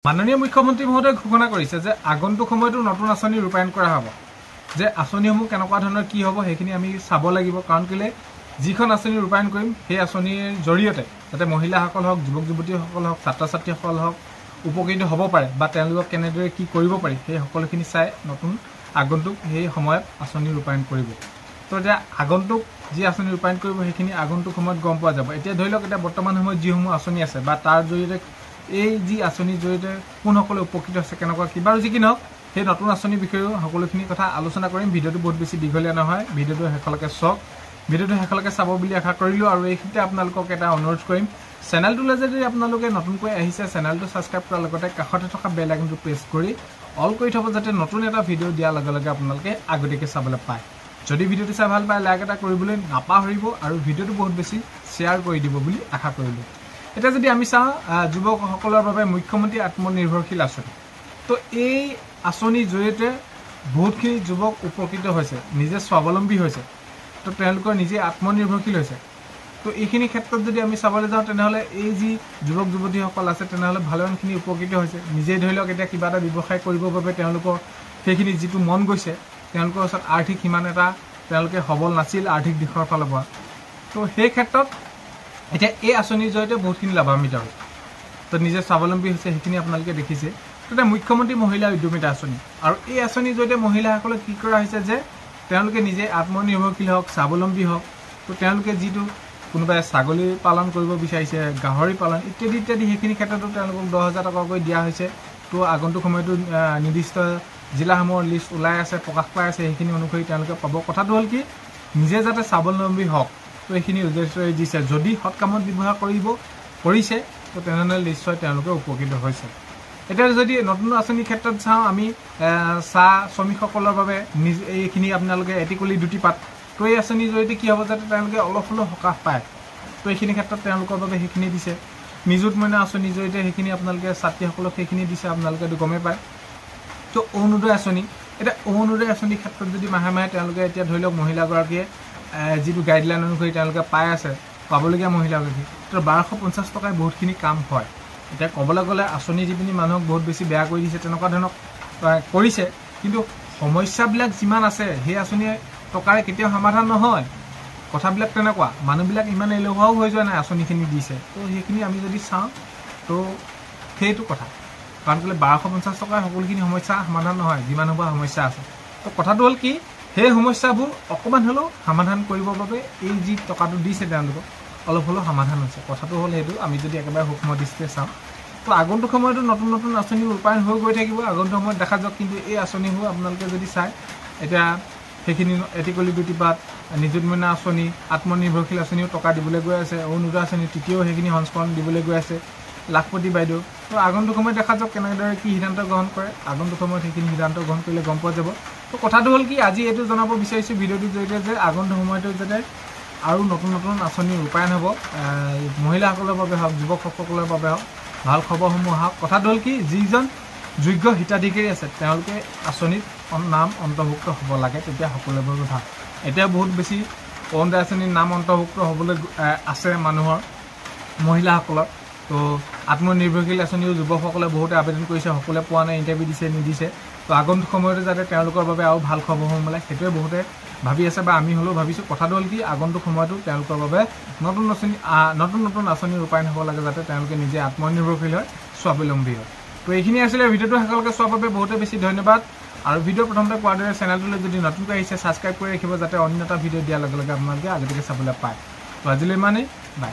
মাননীয় মুখ্যমন্ত্ৰী মহোদয়ে ঘোষণা কৰিছে যে আগন্তুক সময়তো নতুন আঁচনি ৰূপায়ণ কৰা হ'ব যে আঁচনিসমূহ কেনেকুৱা ধৰণৰ কি হ'ব সেইখিনি আমি চাব লাগিব কাৰণ কেলে যিখন আঁচনি ৰূপায়ণ কৰিম সেই আঁচনিৰ জৰিয়তে যাতে মহিলাসকল হওক যুৱক যুৱতীসকল হওক ছাত্ৰ ছাত্ৰীসকল হওক উপকৃত হ'ব পাৰে বা তেওঁলোকক কেনেদৰে কি কৰিব পাৰি সেই সকলোখিনি চাই নতুন আগন্তুক সেই সময়ত আঁচনি ৰূপায়ণ কৰিব তো এতিয়া আগন্তুক যি আঁচনি ৰূপায়ণ কৰিব সেইখিনি আগন্তুক সময়ত গম পোৱা যাব এতিয়া ধৰি লওক এতিয়া বৰ্তমান সময়ত যিসমূহ আঁচনি আছে বা তাৰ জৰিয়তে এই যি আঁচনিৰ জৰিয়তে কোনসকলে উপকৃত হৈছে কেনেকুৱা কিবা আৰু যি কি নহওক সেই নতুন আঁচনিৰ বিষয়েও সকলোখিনি কথা আলোচনা কৰিম ভিডিঅ'টো বহুত বেছি দীঘলীয়া নহয় ভিডিঅ'টো শেষলৈকে চাওক ভিডিঅ'টো শেষলৈকে চাব বুলি আশা কৰিলোঁ আৰু এইখিনিতে আপোনালোকক এটা অনুৰোধ কৰিম চেনেলটোলৈ যদি আপোনালোকে নতুনকৈ আহিছে চেনেলটো ছাবস্ক্ৰাইব কৰাৰ লগতে কাষতে থকা বেল আইকনটো প্ৰেছ কৰি অল কৰি থ'ব যাতে নতুন এটা ভিডিঅ' দিয়াৰ লগে লগে আপোনালোকে আগতীয়াকৈ চাবলৈ পায় যদি ভিডিঅ'টো চাই ভাল পায় লাইক এটা কৰিবলৈ নাপাহৰিব আৰু ভিডিঅ'টো বহুত বেছি শ্বেয়াৰ কৰি দিব বুলি আশা কৰিলোঁ এতিয়া যদি আমি চাওঁ যুৱকসকলৰ বাবে মুখ্যমন্ত্ৰী আত্মনিৰ্ভৰশীল আঁচনি তো এই আঁচনিৰ জৰিয়তে বহুতখিনি যুৱক উপকৃত হৈছে নিজে স্বাৱলম্বী হৈছে তো তেওঁলোকৰ নিজে আত্মনিৰ্ভৰশীল হৈছে তো এইখিনি ক্ষেত্ৰত যদি আমি চাবলৈ যাওঁ তেনেহ'লে এই যি যুৱক যুৱতীসকল আছে তেনেহ'লে ভালেমানখিনি উপকৃত হৈছে নিজেই ধৰি লওক এতিয়া কিবা এটা ব্যৱসায় কৰিবৰ বাবে তেওঁলোকৰ সেইখিনি যিটো মন গৈছে তেওঁলোকৰ ওচৰত আৰ্থিক সিমান এটা তেওঁলোকে সবল নাছিল আৰ্থিক দিশৰ ফালৰ পৰা তো সেই ক্ষেত্ৰত এতিয়া এই আঁচনিৰ জৰিয়তে বহুতখিনি লাভান্বিত হৈছে তো নিজে স্বাৱলম্বী হৈছে সেইখিনি আপোনালোকে দেখিছে তেতিয়া মুখ্যমন্ত্ৰী মহিলা উদ্যমিতা আঁচনি আৰু এই আঁচনিৰ জৰিয়তে মহিলাসকলক কি কৰা হৈছে যে তেওঁলোকে নিজে আত্মনিৰ্ভৰশীল হওক স্বাৱলম্বী হওক তো তেওঁলোকে যিটো কোনোবাই ছাগলী পালন কৰিব বিচাৰিছে গাহৰি পালন ইত্যাদি ইত্যাদি সেইখিনি ক্ষেত্ৰতো তেওঁলোকক 10,000 টকাকৈ দিয়া হৈছে তো আগন্তুক সময়তো নিৰ্দিষ্ট জিলাসমূহৰ লিষ্ট ওলাই আছে প্ৰকাশ পাই আছে সেইখিনি অনুসৰি তেওঁলোকে পাব কথাটো হ'ল কি নিজে যাতে স্বাৱলম্বী হওক তো এইখিনি উদ্দেশ্য দিছে যদি সৎ কামত ব্যৱহাৰ কৰিছে তো তেনেহ'লে নিশ্চয় তেওঁলোকে উপকৃত হৈছে এতিয়া যদি নতুন আঁচনিৰ ক্ষেত্ৰত চাওঁ আমি চাহ শ্ৰমিকসকলৰ বাবে এইখিনি আপোনালোকে এটিকলি দুটি পাত তো এই আঁচনিৰ জৰিয়তে কি হ'ব যাতে তেওঁলোকে অলপ হ'লেও সকাহ পায় তো এইখিনি ক্ষেত্ৰত তেওঁলোকৰ বাবে সেইখিনি দিছে নিযুত মইনা আঁচনিৰ জৰিয়তে সেইখিনি আপোনালোকে ছাত্ৰীসকলক সেইখিনি দিছে আপোনালোকে গমেই পায় তো অৰুণোদয় আঁচনি এতিয়া অৰুণোদয় আঁচনিৰ ক্ষেত্ৰত যদি মাহে মাহে তেওঁলোকে এতিয়া ধৰি লওক মহিলাগৰাকীয়ে যিটো গাইডলাইন অনুসৰি তেওঁলোকে পাই আছে পাবলগীয়া মহিলাগৰাকী তো 1250 টকাই বহুতখিনি কাম হয় এতিয়া ক'বলৈ গ'লে আঁচনি দি পিনি মানুহক বহুত বেছি বেয়া কৰি দিছে তেনেকুৱা ধৰণৰ কৰিছে কিন্তু সমস্যাবিলাক যিমান আছে সেই আঁচনিয়ে টকাৰে কেতিয়াও সমাধান নহয় কথাবিলাক তেনেকুৱা মানুহবিলাক ইমান এলেহুৱাও হৈ যোৱা নাই আঁচনিখিনি দিছে তো সেইখিনি আমি যদি চাওঁ তো সেইটো কথা কাৰণ কেলৈ 1250 টকাৰ সকলোখিনি সমস্যা সমাধান নহয় যিমান হোৱা সমস্যা আছে তো কথাটো হ'ল কি সেই সমস্যাবোৰ অকণমান হ'লেও সমাধান কৰিবৰ বাবে এই যি টকাটো দিছে তেওঁলোকক অলপ হ'লেও সমাধান হৈছে কথাটো হ'ল সেইটো আমি যদি একেবাৰে সূক্ষ্ম দৃষ্টিৰে চাওঁ তো আগন্তুক সময়তো নতুন নতুন আঁচনি ৰূপায়ণ হৈ গৈ থাকিব আগন্তুক সময়ত দেখা যাওক কিন্তু এই আঁচনিবোৰ আপোনালোকে যদি চায় এতিয়া সেইখিনি এটিকলি দুটি পাত নিযুত মইনা আঁচনি আত্মনিৰ্ভৰশীল আঁচনিও টকা দিবলৈ গৈ আছে অৰুণোদয় আঁচনি তৃতীয় সেইখিনি সংস্কৰণ দিবলৈ গৈ আছে লাখপতি বাইদেউ তো আগন্তুক সময়ত দেখা যাওক কেনেদৰে কি সিদ্ধান্ত গ্ৰহণ কৰে আগন্তুক সময়ত সেইখিনি সিদ্ধান্ত গ্ৰহণ কৰিলে গম পোৱা যাব তো কথাটো হ'ল কি আজি এইটো জনাব বিচাৰিছোঁ ভিডিঅ'টোৰ জৰিয়তে যে আগন্তুক সময়তো যাতে আৰু নতুন নতুন আঁচনি ৰূপায়ণ হ'ব মহিলাসকলৰ বাবে হওক যুৱকসকলৰ বাবে হওক ভাল খবৰসমূহ আহক কথাটো হ'ল কি যিজন যোগ্য হিতাধিকাৰী আছে তেওঁলোকে আঁচনিত নাম অন্তৰ্ভুক্ত হ'ব লাগে তেতিয়া সকলোৰে বাবে ভাল এতিয়া বহুত বেছি অৰুণোদয় আঁচনিৰ নাম অন্তৰ্ভুক্ত হ'বলৈ আছে মানুহৰ মহিলাসকলৰ তো আত্মনিৰ্ভৰশীল আঁচনিও যুৱকসকলে বহুতে আবেদন কৰিছে সকলোৱে পোৱা নাই ইণ্টাৰভিউ দিছে নিদিছে তো আগন্তুক সময়তো যাতে তেওঁলোকৰ বাবে আৰু ভাল খবৰসমূহ মিলে সেইটোৱে বহুতে ভাবি আছে বা আমি হ'লেও ভাবিছোঁ কথাটো হ'ল কি আগন্তুক সময়তো তেওঁলোকৰ বাবে নতুন নতুন আঁচনি ৰূপায়ণ হ'ব লাগে যাতে তেওঁলোকে নিজে আত্মনিৰ্ভৰশীল হয় স্বাৱলম্বী হয় তো এইখিনি আছিলে ভিডিঅ'টো শেষলৈকে চোৱাৰ বাবে বহুতে বেছি ধন্যবাদ আৰু ভিডিঅ' প্ৰথমতে কোৱাৰ দৰে চেনেলটোলৈ যদি নতুনকৈ আহিছে ছাবস্ক্ৰাইব কৰি ৰাখিব যাতে অন্য এটা ভিডিঅ' দিয়াৰ লগে লগে আপোনালোকে আগতীয়াকৈ চাবলৈ পায় তো আজিলৈ ইমানেই বাই